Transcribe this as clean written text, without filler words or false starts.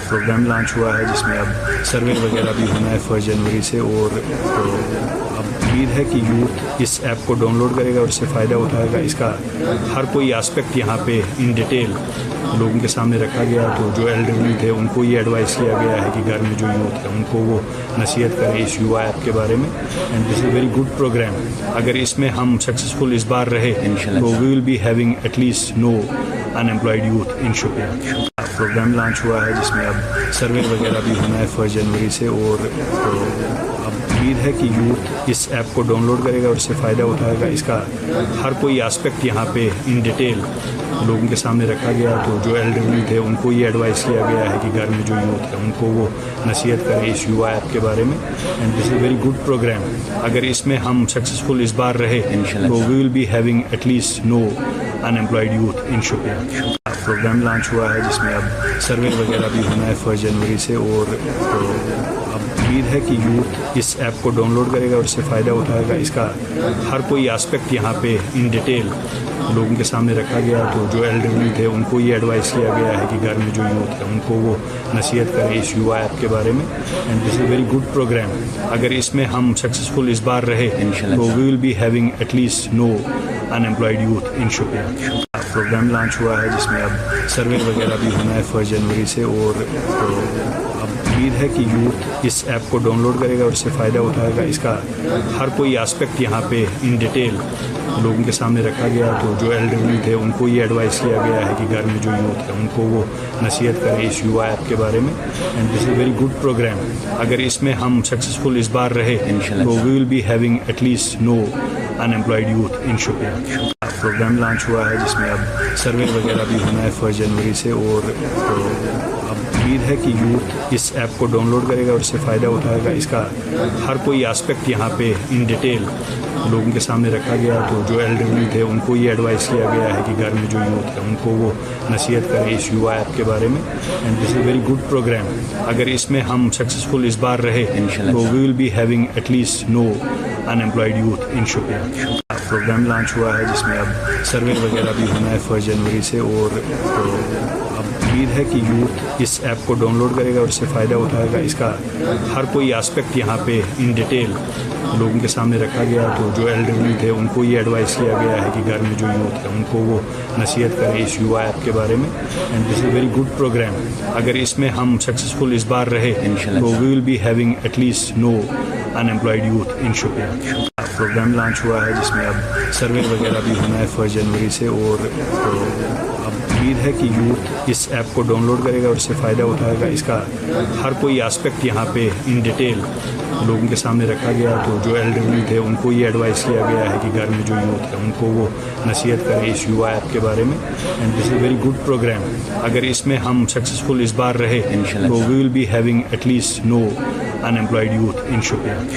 Programme launch ہوا ہے جس میں اب سروے وغیرہ بھی ہونا ہے 1 جنوری سے، اور اب امید ہے کہ یوتھ اس ایپ کو ڈاؤن لوڈ کرے گا اور اس سے فائدہ اٹھائے گا۔ اس کا ہر کوئی آسپیکٹ یہاں پہ ان ڈیٹیل لوگوں کے سامنے رکھا گیا، تو جو ایلڈرلی تھے ان کو یہ ایڈوائس کیا گیا ہے کہ گھر میں جو یوتھ ہے ان کو وہ نصیحت کریں اس یووا ایپ کے بارے میں، and this is very good programme. اگر اس میں ہم سکسیزفل اس بار رہے تو we will be having at least no unemployed youth in Shopian. Programme launch ہوا ہے جس میں اب سروے وغیرہ بھی ہونا ہے 1 جنوری سے، اور اب امید ہے کہ یوتھ اس ایپ کو ڈاؤن لوڈ کرے گا اور اس سے فائدہ اٹھائے گا۔ اس کا ہر کوئی آسپیکٹ یہاں پہ ان ڈیٹیل لوگوں کے سامنے رکھا گیا، تو جو ایلڈرلی تھے ان کو یہ ایڈوائس کیا گیا ہے کہ گھر میں جو یوتھ ہے ان کو وہ نصیحت کریں اس یووا ایپ کے بارے میں، and this is very good programme. اگر اس میں ہم سکسیزفل اس بار رہے تو we will be having at least no unemployed youth in Shopian. Programme launch ہوا ہے جس میں اب سروے وغیرہ بھی ہونا ہے 1 جنوری سے، اور اب امید ہے کہ یوتھ اس ایپ کو ڈاؤن لوڈ کرے گا اور اس سے فائدہ اٹھائے گا۔ اس کا ہر کوئی آسپیکٹ یہاں پہ ان ڈیٹیل لوگوں کے سامنے رکھا گیا، تو جو ایلڈرلی تھے ان کو یہ ایڈوائس کیا گیا ہے کہ گھر میں جو یوتھ ہے ان کو وہ نصیحت کریں اس یووا ایپ کے بارے میں، and this is very good programme. اگر اس میں ہم سکسیزفل اس بار رہے تو we will be having at least no unemployed youth in Shopian. Programme launch ہوا ہے جس میں اب سروے وغیرہ بھی ہونا ہے 1 جنوری سے، اور اب امید ہے کہ یوتھ اس ایپ کو ڈاؤن لوڈ کرے گا اور اس سے فائدہ اٹھائے گا۔ اس کا ہر کوئی آسپیکٹ یہاں پہ ان ڈیٹیل لوگوں کے سامنے رکھا گیا، تو جو ایلڈرلی تھے ان کو یہ ایڈوائس کیا گیا ہے کہ گھر میں جو یوتھ ہے ان کو وہ نصیحت کریں اس یووا ایپ کے بارے میں، and this is very good programme. اگر اس میں ہم سکسیزفل اس بار رہے تو we will be having at least no unemployed youth in Shopian. Programme launch ہوا ہے جس میں اب سروے وغیرہ بھی ہونا ہے 1 جنوری سے، اور اب امید ہے کہ یوتھ اس ایپ کو ڈاؤن لوڈ کرے گا اور اس سے فائدہ اٹھائے گا۔ اس کا ہر کوئی آسپیکٹ یہاں پہ ان ڈیٹیل لوگوں کے سامنے رکھا گیا، تو جو ایلڈرلی تھے ان کو یہ ایڈوائس کیا گیا ہے کہ گھر میں جو یوتھ ہے ان کو وہ نصیحت کریں اس یووا ایپ کے بارے میں، and this is very good programme. اگر اس میں ہم سکسیزفل اس بار رہے تو we will be having at least no unemployed youth in Shopian. Programme launch ہوا ہے جس میں اب سروے وغیرہ بھی ہونا ہے 1 جنوری سے، اور اب امید ہے کہ یوتھ اس ایپ کو ڈاؤن لوڈ کرے گا اور اس سے فائدہ اٹھائے گا۔ اس کا ہر کوئی آسپیکٹ یہاں پہ ان ڈیٹیل لوگوں کے سامنے رکھا گیا، تو جو ایلڈرلی تھے ان کو یہ ایڈوائس کیا گیا ہے کہ گھر میں جو یوتھ ہے ان کو وہ نصیحت کریں اس یووا ایپ کے بارے میں، and this is very good programme. اگر اس میں ہم سکسیزفل اس بار رہے تو we will be having at least no unemployed youth in Shopian. Programme launch ہوا ہے جس میں اب سروے وغیرہ بھی ہونا ہے 1 جنوری سے، اور اب امید ہے کہ یوتھ اس ایپ کو ڈاؤن لوڈ کرے گا اور اس سے فائدہ اٹھائے گا۔ اس کا ہر کوئی آسپیکٹ یہاں پہ ان ڈیٹیل لوگوں کے سامنے رکھا گیا، تو جو ایلڈرلی تھے ان کو یہ ایڈوائس کیا گیا ہے کہ گھر میں جو یوتھ ہے ان کو وہ نصیحت کریں اس یووا ایپ کے بارے میں، and this is very good programme. اگر اس میں ہم سکسیزفل اس بار رہے تو we will be having at least no unemployed youth in Shopian.